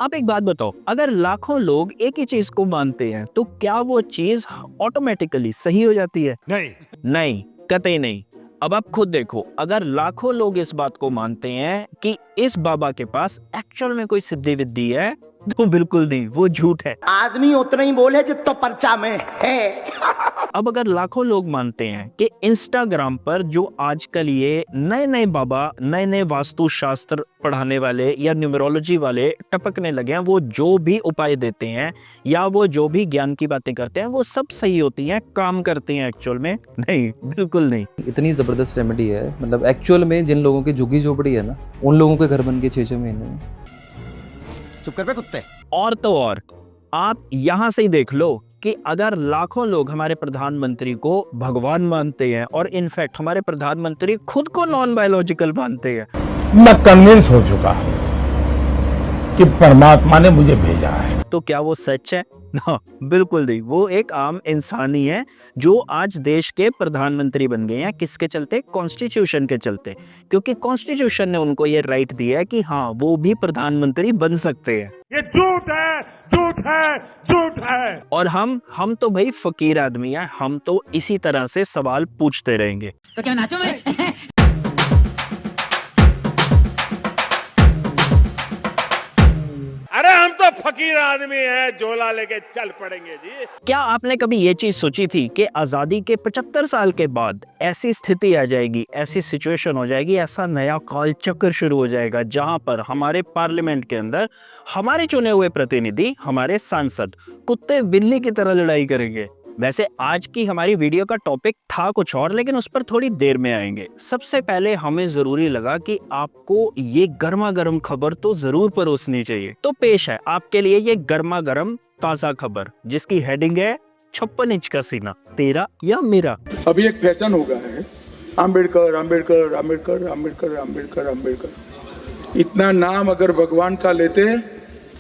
आप एक बात बताओ, अगर लाखों लोग एक ही चीज को मानते हैं तो क्या वो चीज ऑटोमेटिकली सही हो जाती है? नहीं। नहीं, कतई नहीं। अब आप खुद देखो, अगर लाखों लोग इस बात को मानते हैं कि इस बाबा के पास एक्चुअल में कोई सिद्धि विद्धि है, तो बिल्कुल नहीं, वो झूठ है। आदमी उतना ही बोले जितना पर्चा में है। अब अगर लाखों लोग मानते हैं कि इंस्टाग्राम पर जो आजकल ये नए नए बाबा, नए नए वास्तु शास्त्र पढ़ाने वाले या न्यूमरोलॉजी वाले टपकने लगे हैं, वो जो भी उपाय देते हैं या वो जो भी ज्ञान की बातें करते हैं, वो सब सही होती हैं, काम करती हैं एक्चुअल में? नहीं, बिल्कुल नहीं। इतनी ज़बरदस्त रेमेडी है, मतलब एक्चुअल में जिन लोगों की झुग्गी झोपड़ी है ना, उन लोगों के घर बन के 6-6 महीने में। चुप कर बे कुत्ते। और तो और आप यहां से ही देख लो कि अगर लाखों लोग हमारे प्रधानमंत्री को भगवान मानते हैं और इनफैक्ट हमारे प्रधानमंत्री खुद को नॉन बायोलॉजिकल मानते हैं, मैं कन्विंस हो चुका हूं कि परमात्मा ने मुझे भेजा है। तो क्या वो सच है? ना, बिल्कुल नहीं। वो एक आम इंसान ही है जो आज देश के प्रधानमंत्री बन गए हैं। किसके चलते? कॉन्स्टिट्यूशन के चलते, क्योंकि कॉन्स्टिट्यूशन ने उनको ये राइट दिया है कि हाँ, वो भी प्रधानमंत्री बन सकते हैं। ये झूठ है, झूठ है, झूठ है। और हम तो भाई फकीर आदमी हैं, हम तो इसी तरह से सवाल पूछते रहेंगे। तो क्या नाचो मैं? अरे हम तो फकीर आदमी हैं, झोला लेके चल पड़ेंगे जी। क्या आपने कभी ये चीज सोची थी कि आजादी के 75 साल के बाद ऐसी स्थिति आ जाएगी, ऐसी सिचुएशन हो जाएगी, ऐसा नया काल चक्र शुरू हो जाएगा जहां पर हमारे पार्लियामेंट के अंदर हमारे चुने हुए प्रतिनिधि, हमारे सांसद कुत्ते बिल्ली की तरह लड़ाई करेंगे? वैसे आज की हमारी वीडियो का टॉपिक था कुछ और, लेकिन उस पर थोड़ी देर में आएंगे। सबसे पहले हमें जरूरी लगा कि आपको ये गर्मा गर्म खबर तो जरूर परोसनी चाहिए। तो पेश है आपके लिए ये गर्मा गर्म ताजा खबर, जिसकी हेडिंग है 56 इंच का सीना, तेरा या मेरा। अभी एक फैशन हो गया है, अंबेडकर अंबेडकर अंबेडकर अंबेडकर अंबेडकर अंबेडकर। इतना नाम अगर भगवान का लेते हैं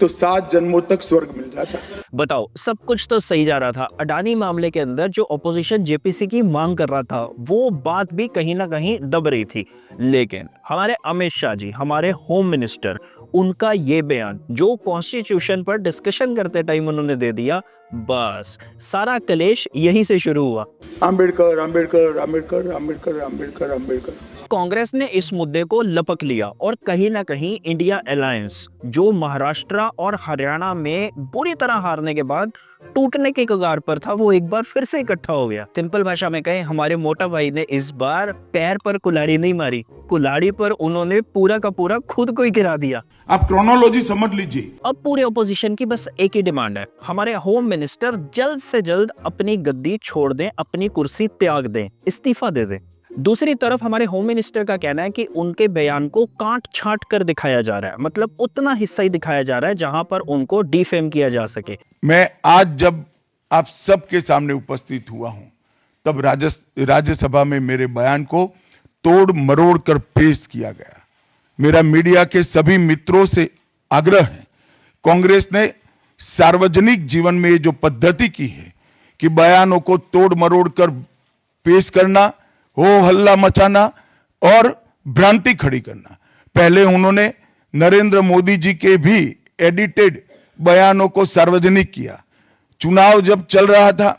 तो 7 जन्मों तक स्वर्ग मिल जाता। बताओ, सब कुछ तो सही जा रहा था। अडानी मामले के अंदर जो ऑपोजिशन जेपीसी की मांग कर रहा था, वो बात भी कहीं ना कहीं दब रही थी। लेकिन हमारे अमित शाह जी, हमारे होम मिनिस्टर, उनका ये बयान जो कॉन्स्टिट्यूशन पर डिस्कशन करते टाइम उन्होंने दे दिया, बस सारा कलेश यहीं से शुरू हुआ। अंबेडकर अंबेडकर अंबेडकर अंबेडकर अंबेडकर अंबेडकर। कांग्रेस ने इस मुद्दे को लपक लिया और कहीं ना कहीं इंडिया अलायंस, जो महाराष्ट्र और हरियाणा में बुरी तरह हारने के बाद टूटने के कगार पर था, वो एक बार फिर से इकट्ठा हो गया। सिंपल भाषा में कहें, हमारे मोटा भाई ने इस बार पैर पर कुल्हाड़ी नहीं मारी, कुल्हाड़ी पर उन्होंने पूरा का पूरा खुद को ही गिरा दिया। आप क्रोनोलॉजी समझ लीजिए। अब पूरे ऑपोजिशन की बस एक ही डिमांड है, हमारे होम मिनिस्टर जल्द से जल्द अपनी गद्दी छोड़ दें, अपनी कुर्सी त्याग दें, इस्तीफा दे दें। दूसरी तरफ हमारे होम मिनिस्टर का कहना है कि उनके बयान को काट छांट कर दिखाया जा रहा है, मतलब उतना हिस्सा ही दिखाया जा रहा है जहां पर उनको डिफेम किया जा सके। मैं आज जब आप सबके सामने उपस्थित हुआ हूं, तब राज्यसभा में मेरे बयान को तोड़ मरोड़ कर पेश किया गया। मेरा मीडिया के सभी मित्रों से आग्रह है, कांग्रेस ने सार्वजनिक जीवन में जो पद्धति की है कि बयानों को तोड़ मरोड़ कर पेश करना, हो हल्ला मचाना और भ्रांति खड़ी करना। पहले उन्होंने नरेंद्र मोदी जी के भी एडिटेड बयानों को सार्वजनिक किया। चुनाव जब चल रहा था,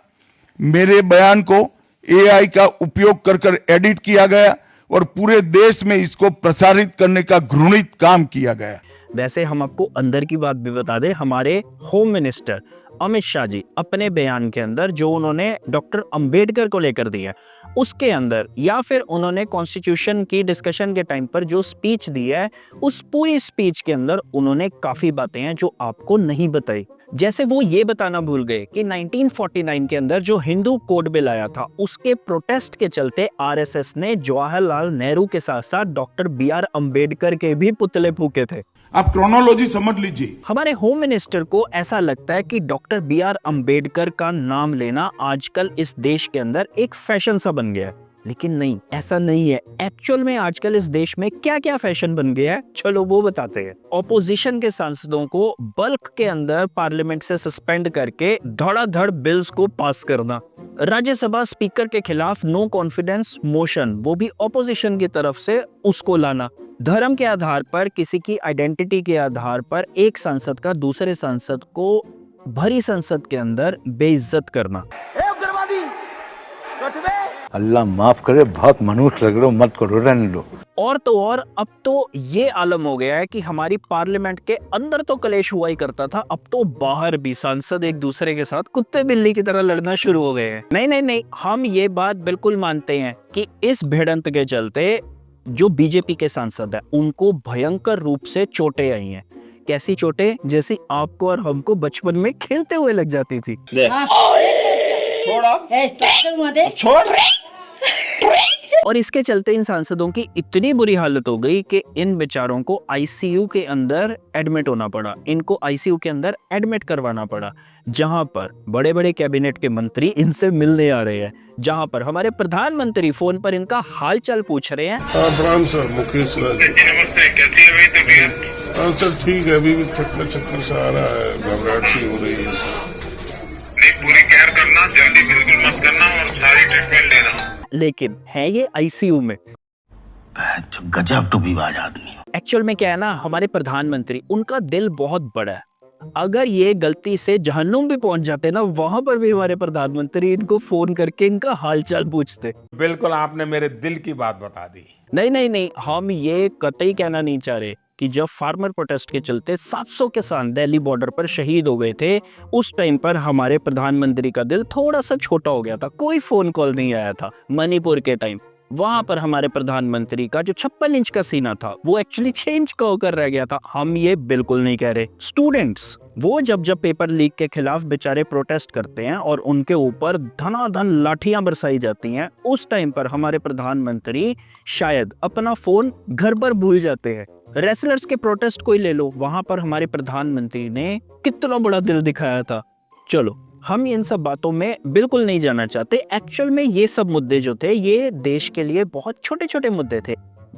मेरे बयान को एआई का उपयोग कर एडिट किया गया और पूरे देश में इसको प्रसारित करने का घृणित काम किया गया। वैसे हम आपको अंदर की बात भी बता दें, हमारे होम मिनिस्टर अमित शाह जी अपने बयान के अंदर जो उन्होंने डॉक्टर अंबेडकर को लेकर दिया, उसके अंदर या फिर उन्होंने कॉन्स्टिट्यूशन की डिस्कशन के टाइम पर जो स्पीच दी है, उस पूरी स्पीच के अंदर उन्होंने काफी बातें हैं जो आपको नहीं बताई। जैसे वो ये बताना भूल गए कि 1949 के अंदर जो हिंदू कोड बिल आया था, उसके प्रोटेस्ट के चलते आरएसएस ने जवाहरलाल नेहरू के साथ साथ डॉक्टर BR अंबेडकर के भी पुतले फूके थे। आप क्रोनोलॉजी समझ लीजिए। हमारे होम मिनिस्टर को ऐसा लगता है कि डॉक्टर BR अंबेडकर का नाम लेना आजकल इस देश के अंदर एक फैशन सा बन गया है। लेकिन नहीं, ऐसा नहीं है। एक्चुअल में आजकल इस देश में क्या क्या फैशन बन गया है, चलो वो बताते हैं। ऑपोजिशन के सांसदों को बल्क के अंदर पार्लियामेंट से सस्पेंड करके धड़ाधड़ बिल्स को पास करना, राज्यसभा स्पीकर के खिलाफ नो कॉन्फिडेंस मोशन, वो भी ऑपोजिशन की तरफ से उसको लाना, धर्म के आधार पर, किसी की आइडेंटिटी के आधार पर एक सांसद का दूसरे सांसद को भरी संसद के अंदर बेइज्जत करना। अल्लाह माफ करे, बहुत मनुष्य लग रहे हो, मत करो, रहने दो। और तो और अब तो ये आलम हो गया है कि हमारी पार्लियामेंट के अंदर तो कलेश हुआ ही करता था, अब तो बाहर भी सांसद एक दूसरे के साथ कुत्ते बिल्ली की तरह लड़ना शुरू हो गए हैं। नहीं नहीं नहीं, हम ये बात बिल्कुल मानते हैं कि इस भिड़ंत के चलते जो बीजेपी के सांसद है उनको भयंकर रूप से चोटें आई हैं। कैसी चोटें? जैसी आपको और हमको बचपन में खेलते हुए लग जाती थी। और इसके चलते इन सांसदों की इतनी बुरी हालत हो गई कि इन बेचारों को आईसीयू के अंदर एडमिट होना पड़ा, इनको आईसीयू के अंदर एडमिट करवाना पड़ा, जहां पर बड़े बड़े कैबिनेट के मंत्री इनसे मिलने आ रहे हैं, जहां पर हमारे प्रधानमंत्री फोन पर इनका हालचाल पूछ रहे हैं। प्रणाम सर, मुकेश लाल। नमस्ते, कैसी है भाई तबीयत? हाँ सर ठीक है, अभी भी चक्कर सा आ रहा है, घबराहट सी हो रही है। नहीं, पूरी केयर करना, जल्दी बिल्कुल मत करना और सारी ट्रीटमेंट लेना। लेकिन है ये आईसीयू में। गजब टूबीबाज आदमी। एक्चुअल में क्या है ना, हमारे प्रधानमंत्री, उनका दिल बहुत बड़ा है। अगर ये गलती से जहन्नुम भी पहुंच जाते ना, वहां पर भी हमारे प्रधानमंत्री इनको फोन करके इनका हालचाल पूछते। बिल्कुल आपने मेरे दिल की बात बता दी। नहीं नहीं नहीं, हम ये कतई कहना नहीं चाह रहे कि जब फार्मर प्रोटेस्ट के चलते 700 किसान दिल्ली बॉर्डर पर शहीद हो गए थे, उस टाइम पर हमारे प्रधानमंत्री का दिल थोड़ा सा छोटा हो गया था, कोई फोन कॉल नहीं आया था। मणिपुर के टाइम वहां पर हमारे प्रधानमंत्री का जो 56 इंच का सीना था वो एक्चुअली 6 इंच का होकर रह गया था। हम ये बिल्कुल नहीं कह रहे। स्टूडेंट्स वो जब पेपर लीक के खिलाफ बेचारे प्रोटेस्ट करते हैं और उनके ऊपर धनाधन लाठियां बरसाई जाती हैं, उस टाइम पर हमारे प्रधानमंत्री शायद अपना फोन घर पर भूल जाते हैं। रेसलर्स के प्रोटेस्ट को ही ले लो, वहां पर हमारे प्रधानमंत्री ने कितना बड़ा दिल दिखाया था। चलो, हम इन सब बातों में बिल्कुल नहीं जाना चाहते। एक्चुअल में ये सब मुद्दे जो थे ये देश के लिए बहुत छोटे छोटे मुद्दे थे।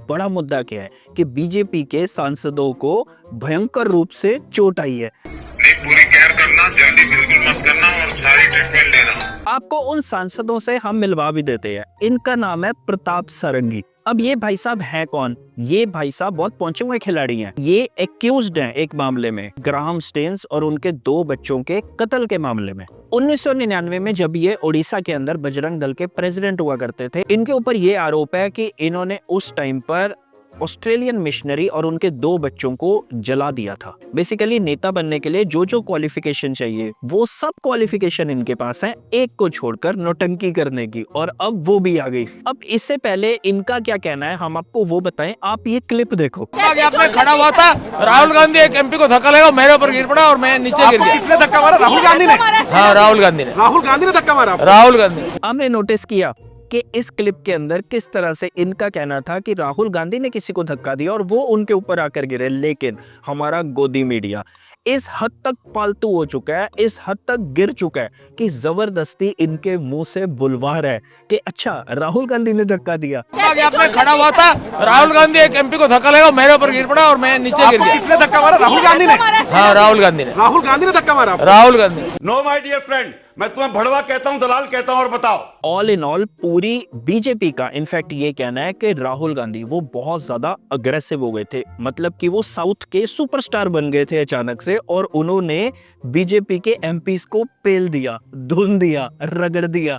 बड़ा मुद्दा क्या है कि बीजेपी के सांसदों को भयंकर रूप से चोट आई है। नहीं, पूरी केयर करना, जल्दी बिल्कुल मत करना और सारी ट्रीटमेंट लेना। आपको उन सांसदों से हम मिलवा भी देते हैं। इनका नाम है प्रताप सारंगी। अब ये भाई साहब हैं कौन? ये भाई साहब बहुत पहुंचे हुए खिलाड़ी हैं। ये एक्यूज्ड हैं एक मामले में, ग्राहम स्टेन्स और उनके 2 बच्चों के कत्ल के मामले में। 1999 में जब ये ओडिशा के अंदर बजरंग दल के प्रेसिडेंट हुआ करते थे, इनके ऊपर ये आरोप है कि इन्होंने उस टाइम पर ऑस्ट्रेलियन मिशनरी और उनके 2 बच्चों को जला दिया था। बेसिकली नेता बनने के लिए जो जो क्वालिफिकेशन चाहिए वो सब क्वालिफिकेशन इनके पास है, एक को छोड़कर नौटंकी करने की, और अब वो भी आ गई। अब इससे पहले इनका क्या कहना है हम आपको वो बताएं, आप ये क्लिप देखो। आपने खड़ा हुआ था, राहुल गांधी एक एमपी को धक्का लगा, मेरे ऊपर गिर पड़ा और मैं नीचे गिर गया। किसने धक्का मारा? राहुल गांधी ने? हाँ, राहुल गांधी ने। राहुल गांधी ने धक्का मारा? राहुल गांधी। हमने नोटिस किया कि इस क्लिप के अंदर किस तरह से इनका कहना था कि राहुल गांधी ने किसी को धक्का दिया और वो उनके ऊपर आकर गिरे, लेकिन हमारा गोदी मीडिया इस हद तक पालतू हो चुका है, इस हद तक गिर चुका है कि जबरदस्ती इनके मुंह से बुलवा रहा है कि अच्छा राहुल गांधी ने धक्का दिया। आपने खड़ा हुआ था, राहुल गांधी एक एमपी को धक्का लगा, मेरे ऊपर गिर पड़ा और मैं नीचे गिर गया। किसने धक्का मारा? राहुल गांधी ने? हाँ, राहुल गांधी ने। राहुल गांधी ने धक्का मारा? Rahul Gandhi. No my dear friend, मैं तुम्हें भड़वा कहता हूँ, दलाल कहता हूँ, और बताओ। ऑल इन ऑल पूरी बीजेपी का इनफैक्ट ये कहना है कि राहुल गांधी वो बहुत ज्यादा अग्रेसिव हो गए थे, मतलब कि वो साउथ के सुपरस्टार बन गए थे अचानक से, और उन्होंने बीजेपी के एमपीस को पेल दिया, धुन दिया, रगड़ दिया।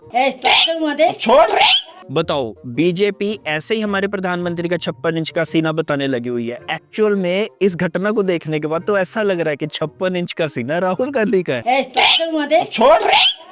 बताओ, बीजेपी ऐसे ही हमारे प्रधानमंत्री का 56 इंच का सीना बताने लगी हुई है। एक्चुअल में इस घटना को देखने के बाद तो ऐसा लग रहा है कि 56 इंच का सीना राहुल गांधी का है।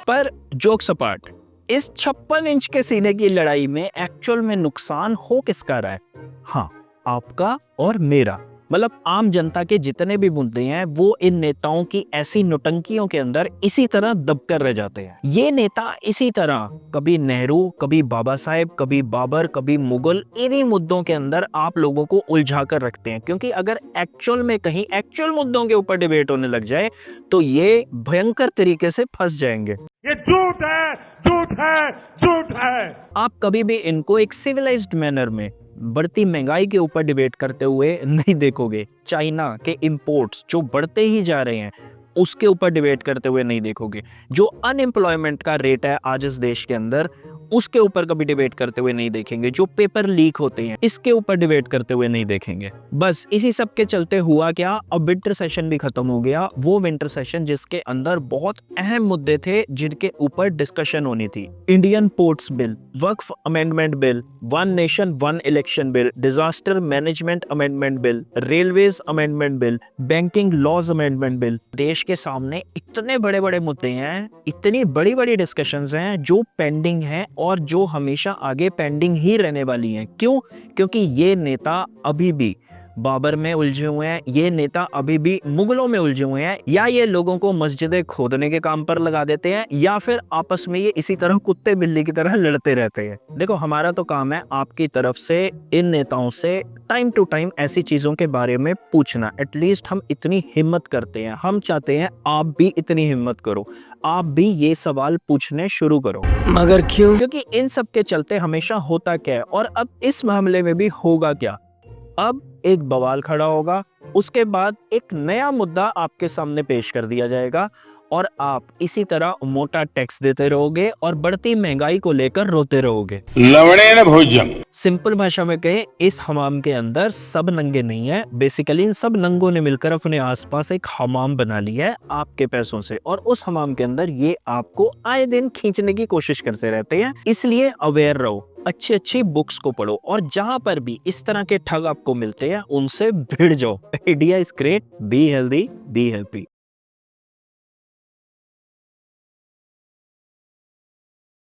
पर जोक सपाट, इस 56 इंच के सीने की लड़ाई में एक्चुअल में नुकसान हो किसका रहा है? हाँ, आपका और मेरा। मतलब आम जनता के जितने भी मुद्दे हैं वो इन नेताओं की ऐसी नौटंकियों के अंदर इसी तरह दबकर रह जाते हैं। ये नेता इसी तरह कभी नेहरू, कभी बाबा साहेब, कभी बाबर, कभी मुगल, इन्हीं मुद्दों के अंदर आप लोगों को उलझा कर रखते हैं, क्योंकि अगर एक्चुअल में कहीं एक्चुअल मुद्दों के ऊपर डिबेट होने लग जाए तो ये भयंकर तरीके से फंस जाएंगे। ये झूठ झूठ है, झूठ है, झूठ है। आप कभी भी इनको एक सिविलाइज्ड मैनर में बढ़ती महंगाई के ऊपर डिबेट करते हुए नहीं देखोगे। चाइना के इंपोर्ट्स जो बढ़ते ही जा रहे हैं उसके ऊपर डिबेट करते हुए नहीं देखोगे। जो अनएम्प्लॉयमेंट का रेट है आज इस देश के अंदर उसके ऊपर कभी डिबेट करते हुए नहीं देखेंगे। जो पेपर लीक होते हैं इसके ऊपर डिबेट करते हुए नहीं देखेंगे। बस इसी सब के चलते हुआ क्या, अब विंटर सेशन भी खत्म हो गया। वो विंटर सेशन जिसके अंदर बहुत अहम मुद्दे थे जिनके ऊपर डिस्कशन होनी थी। Indian ports bill, Waqf amendment bill, one nation one election bill, disaster management amendment bill, railways amendment bill, banking laws amendment bill. देश के सामने इतने बड़े बड़े मुद्दे हैं, इतनी बड़ी बड़ी डिस्कशंस हैं जो पेंडिंग हैं और जो हमेशा आगे पेंडिंग ही रहने वाली हैं। क्यों? क्योंकि ये नेता अभी भी बाबर में उलझे हुए हैं, ये नेता अभी भी मुगलों में उलझे हुए हैं, या ये लोगों को मस्जिदें खोदने के काम पर लगा देते हैं, या फिर आपस में ये इसी तरह कुत्ते बिल्ली की तरह लड़ते रहते हैं। देखो, हमारा तो काम है आपकी तरफ से इन नेताओं से टाइम टू टाइम ऐसी चीजों के बारे में पूछना। एटलीस्ट हम इतनी हिम्मत करते हैं, हम चाहते हैं आप भी इतनी हिम्मत करो, आप भी ये सवाल पूछने शुरू करो। मगर क्यों? क्योंकि इन सब के चलते हमेशा होता क्या है, और अब इस मामले में भी होगा क्या, अब एक बवाल खड़ा होगा, उसके बाद एक नया मुद्दा आपके सामने पेश कर दिया जाएगा और आप इसी तरह मोटा टैक्स देते रहोगे और बढ़ती महंगाई को लेकर रोते रहोगे। लवणे न भोजन। सिंपल भाषा में कहें, इस हमाम के अंदर सब नंगे नहीं है। बेसिकली इन सब नंगों ने मिलकर अपने आसपास एक हमाम बना लिया है आपके पैसों से, और उस हमाम के अंदर ये आपको आए दिन खींचने की कोशिश करते रहते हैं। इसलिए अवेयर रहो, अच्छी अच्छी बुक्स को पढ़ो, और जहां पर भी इस तरह के ठग आपको मिलते हैं उनसे भिड़ जाओ। India is great, be healthy, be happy.